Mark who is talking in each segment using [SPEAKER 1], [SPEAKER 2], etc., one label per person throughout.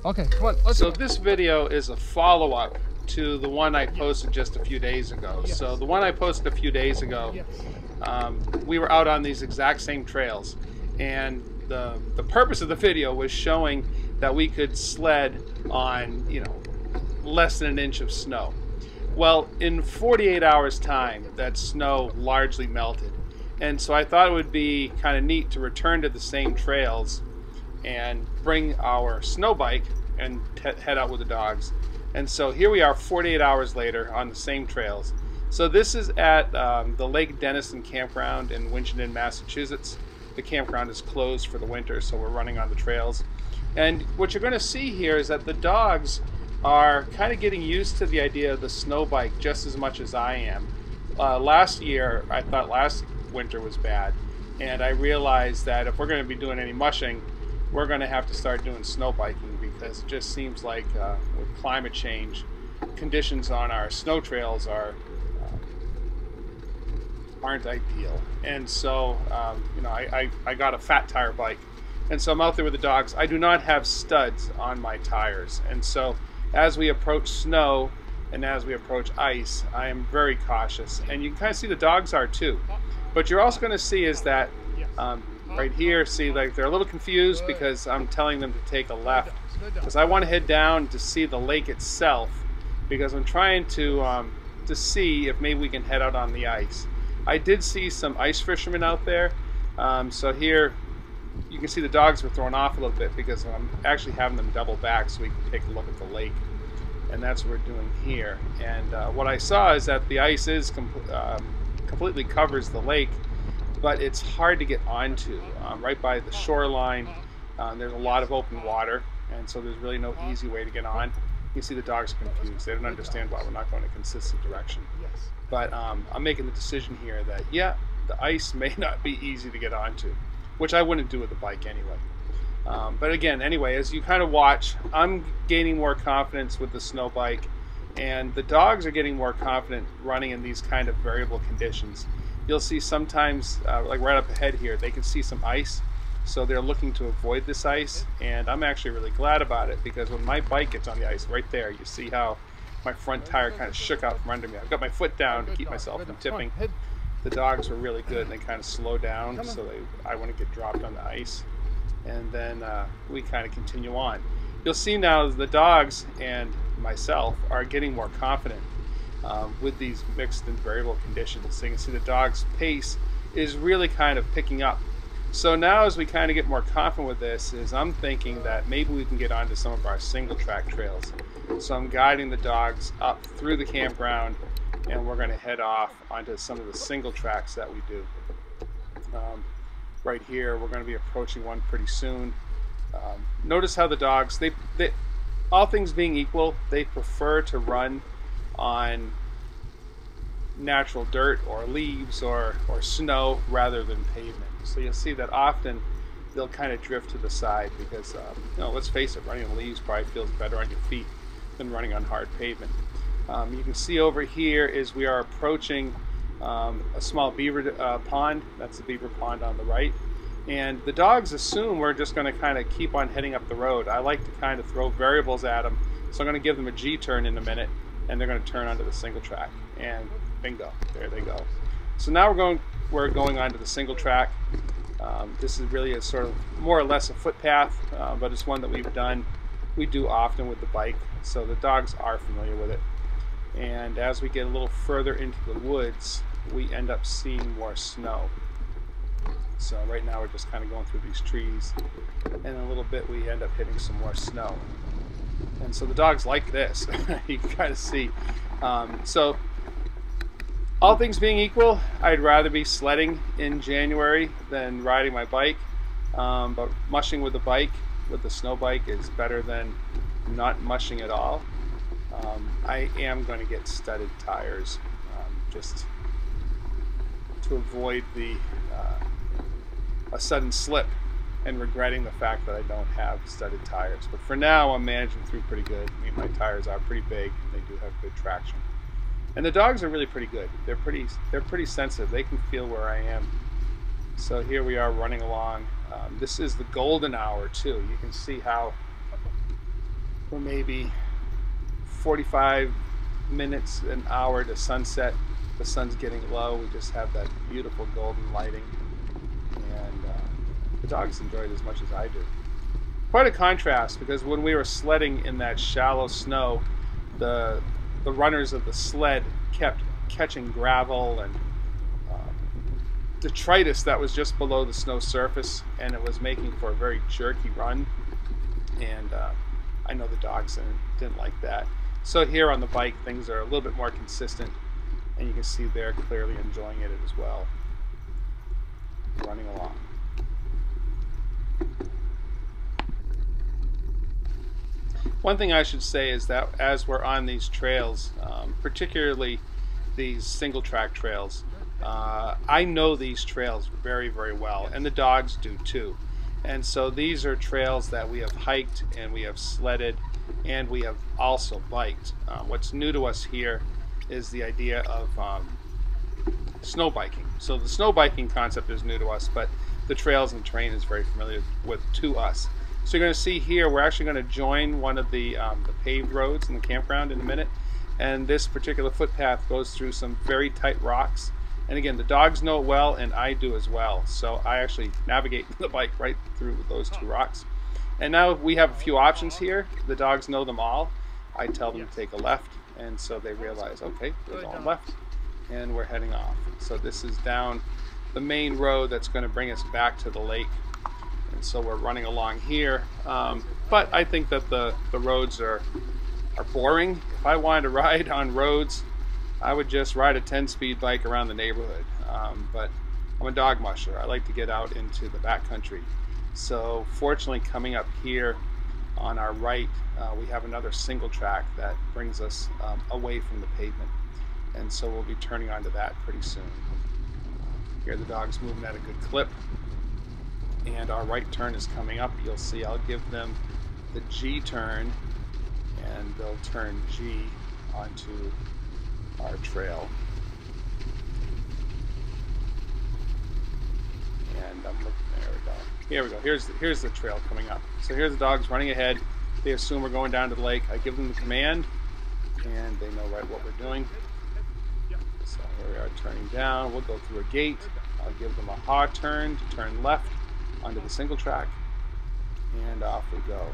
[SPEAKER 1] Okay, come on. Let's
[SPEAKER 2] So this video is a follow-up to the one I posted just a few days ago.
[SPEAKER 1] Yes.
[SPEAKER 2] So the one I posted a few days ago,
[SPEAKER 1] Yes.
[SPEAKER 2] we were out on these exact same trails, and the purpose of the video was showing that we could sled on, less than an inch of snow. Well, in 48 hours time, that snow largely melted. And so I thought it would be kind of neat to return to the same trails and bring our snow bike and head out with the dogs. And so here we are 48 hours later on the same trails. So this is at the Lake Denison campground in Winchendon, Massachusetts. The campground is closed for the winter, so we're running on the trails. And what you're going to see here is that the dogs are kind of getting used to the idea of the snow bike just as much as I am. Last year, I thought last winter was bad, and I realized that if we're going to be doing any mushing, we're going to have to start doing snow biking, because it just seems like with climate change, conditions on our snow trails aren't ideal. And so I got a fat tire bike, and so I'm out there with the dogs. I do not have studs on my tires, and so as we approach snow and as we approach ice, I am very cautious, and you can kind of see the dogs are too. But you're also going to see is that right here, see, like, they're a little confused because I'm telling them to take a left, because I want to head down to see the lake itself, because I'm trying to see if maybe we can head out on the ice. I did see some ice fishermen out there, so here you can see the dogs were thrown off a little bit because I'm actually having them double back so we can take a look at the lake, and that's what we're doing here. And what I saw is that the ice is completely covers the lake, but it's hard to get onto. Right by the shoreline, there's a lot of open water, and so there's really no easy way to get on. You see the dogs are confused. They don't understand why we're not going a consistent direction. But I'm making the decision here that, yeah, the ice may not be easy to get onto, which I wouldn't do with the bike anyway. But again, anyway, as you kind of watch, I'm gaining more confidence with the snow bike, and the dogs are getting more confident running in these kind of variable conditions. You'll see sometimes, like right up ahead here, they can see some ice, so they're looking to avoid this ice, and I'm actually really glad about it, because when my bike gets on the ice right there, you see how my front tire kind of shook out from under me. I've got my foot down to keep myself from tipping. The dogs were really good, and they kind of slow down, so I wouldn't get dropped on the ice. And then we kind of continue on. You'll see now the dogs and myself are getting more confident with these mixed and variable conditions. So you can see the dog's pace is really kind of picking up. So now as we kind of get more confident with this, is I'm thinking that maybe we can get onto some of our single track trails. So I'm guiding the dogs up through the campground, and we're going to head off onto some of the single tracks that we do. Right here, we're going to be approaching one pretty soon. Notice how the dogs, they all things being equal, they prefer to run on natural dirt or leaves or snow rather than pavement. So you'll see that often they'll kind of drift to the side because, let's face it, running on leaves probably feels better on your feet than running on hard pavement. You can see over here is we are approaching a small beaver pond. That's the beaver pond on the right. And the dogs assume we're just going to kind of keep on heading up the road. I like to kind of throw variables at them. So I'm going to give them a G-turn in a minute, and they're going to turn onto the single track. And bingo, there they go. So now we're going onto the single track. This is really a sort of more or less a footpath, but it's one that we do often with the bike. So the dogs are familiar with it. And as we get a little further into the woods, we end up seeing more snow. So right now we're just kind of going through these trees, and in a little bit we end up hitting some more snow. And so the dogs like this. You can kind of see. So all things being equal, I'd rather be sledding in January than riding my bike. But mushing with the bike, with the snow bike, is better than not mushing at all. I am going to get studded tires just to avoid a sudden slip and regretting the fact that I don't have studded tires. But for now, I'm managing through pretty good. I mean, my tires are pretty big, and they do have good traction. And the dogs are really pretty good. They're pretty sensitive. They can feel where I am. So here we are running along. This is the golden hour too. You can see how for maybe 45 minutes, an hour to sunset. The sun's getting low. We just have that beautiful golden lighting, and the dogs enjoy it as much as I do. Quite a contrast, because when we were sledding in that shallow snow, the runners of the sled kept catching gravel and detritus that was just below the snow surface, and it was making for a very jerky run, and I know the dogs didn't like that. So here on the bike, things are a little bit more consistent, and you can see they're clearly enjoying it as well, running along. One thing I should say is that as we're on these trails, particularly these single track trails, I know these trails very, very well, and the dogs do too. And so these are trails that we have hiked and we have sledded and we have also biked. What's new to us here is the idea of snow biking. So the snow biking concept is new to us, but the trails and terrain is very familiar to us. So you're going to see here, we're actually going to join one of the paved roads in the campground in a minute, and this particular footpath goes through some very tight rocks. And again, the dogs know it well, and I do as well. So I actually navigate the bike right through those two rocks. And now we have a few options here. The dogs know them all. I tell them to take a left, and so they realize, okay, we're going left, and we're heading off. So this is down the main road that's going to bring us back to the lake. And so we're running along here. But I think that the roads are boring. If I wanted to ride on roads, I would just ride a 10-speed bike around the neighborhood, but I'm a dog musher. I like to get out into the backcountry. So fortunately, coming up here on our right, we have another single track that brings us away from the pavement, and so we'll be turning onto that pretty soon. Here the dog's moving at a good clip, and our right turn is coming up. You'll see I'll give them the G turn, and they'll turn G onto our trail. And I'm looking, there we go. Here we go. Here's the trail coming up. So here's the dogs running ahead. They assume we're going down to the lake. I give them the command, and they know right what we're doing. So here we are turning down. We'll go through a gate. I'll give them a haw turn to turn left onto the single track, and off we go.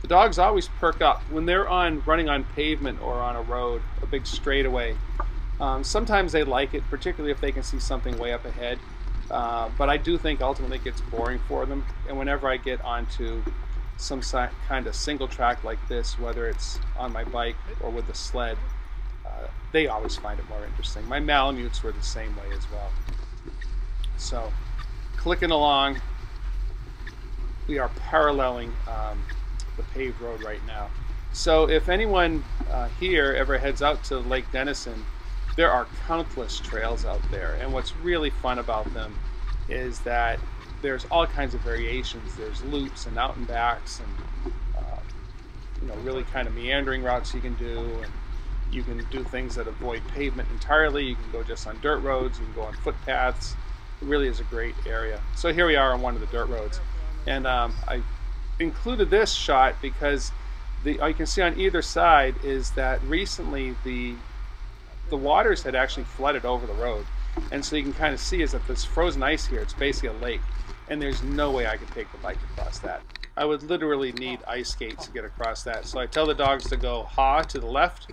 [SPEAKER 2] The dogs always perk up when they're running on pavement or on a road, a big straightaway. Sometimes they like it, particularly if they can see something way up ahead. But I do think ultimately it gets boring for them. And whenever I get onto some kind of single track like this, whether it's on my bike or with the sled, they always find it more interesting. My Malamutes were the same way as well. So, clicking along, we are paralleling the paved road right now. So if anyone here ever heads out to Lake Denison, there are countless trails out there, and what's really fun about them is that there's all kinds of variations. There's loops and out and backs, and really kind of meandering routes you can do, and you can do things that avoid pavement entirely. You can go just on dirt roads, you can go on footpaths. It really is a great area. So here we are on one of the dirt roads, and I included this shot because you can see on either side is that recently the waters had actually flooded over the road, and so you can kind of see is that this frozen ice here, it's basically a lake, and there's no way I could take the bike across that. I would literally need ice skates to get across that. So I tell the dogs to go haw to the left,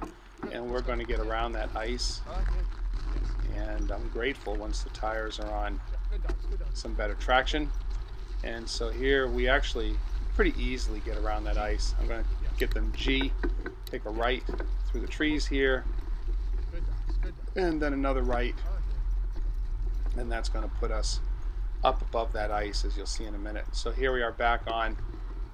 [SPEAKER 2] and we're going to get around that ice, and I'm grateful once the tires are on some better traction. And so here we actually pretty easily get around that ice. I'm going to get them G, take a right through the trees here, and then another right, and that's going to put us up above that ice, as you'll see in a minute. So here we are back on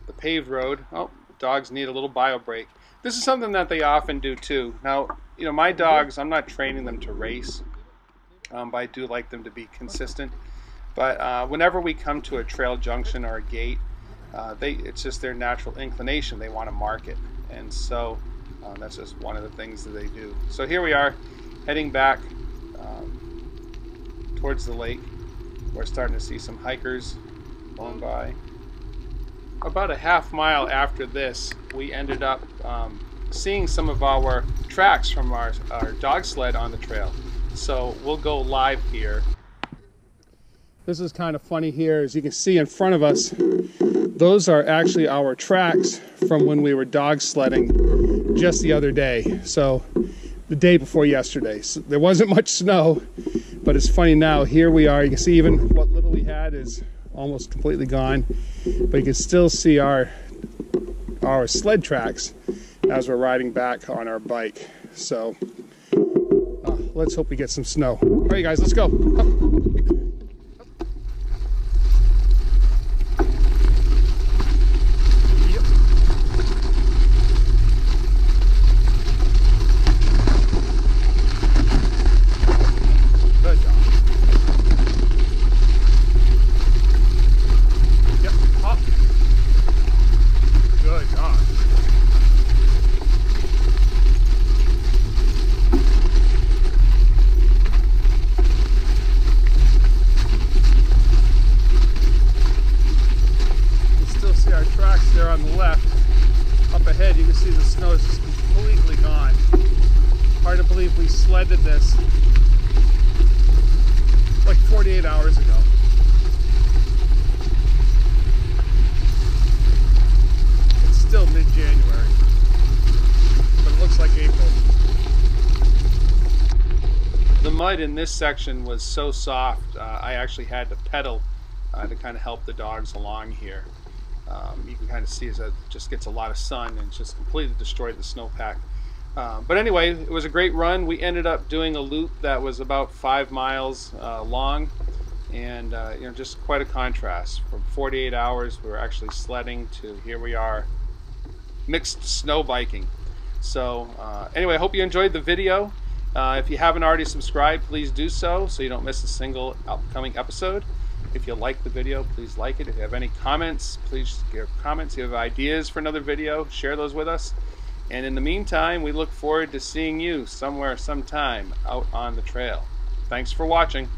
[SPEAKER 2] the paved road. Oh, dogs need a little bio break. This is something that they often do too. Now, my dogs, I'm not training them to race, but I do like them to be consistent. But whenever we come to a trail junction or a gate, it's just their natural inclination. They want to mark it, and so that's just one of the things that they do. So here we are heading back towards the lake. We're starting to see some hikers going by, about a half mile after this, we ended up seeing some of our tracks from our dog sled on the trail. So we'll go live here. This is kind of funny here. As you can see in front of us, those are actually our tracks from when we were dog sledding just the other day. So the day before yesterday. So there wasn't much snow, but it's funny now. Here we are. You can see even what little we had is almost completely gone, but you can still see our sled tracks as we're riding back on our bike. So let's hope we get some snow. All right, guys, let's go. Up. There on the left, up ahead you can see the snow is just completely gone. Hard to believe we sledded this like 48 hours ago. It's still mid-January, but it looks like April. The mud in this section was so soft, I actually had to pedal to kind of help the dogs along here. You can kind of see as it just gets a lot of sun and just completely destroyed the snowpack. But anyway, it was a great run. We ended up doing a loop that was about 5 miles long, and you know, just quite a contrast. From 48 hours we were actually sledding to here we are mixed snow biking. So anyway, I hope you enjoyed the video. If you haven't already subscribed, please do so you don't miss a single upcoming episode. If you like the video, please like it. If you have any comments, please give comments. If you have ideas for another video, share those with us. And in the meantime, we look forward to seeing you somewhere, sometime out on the trail. Thanks for watching.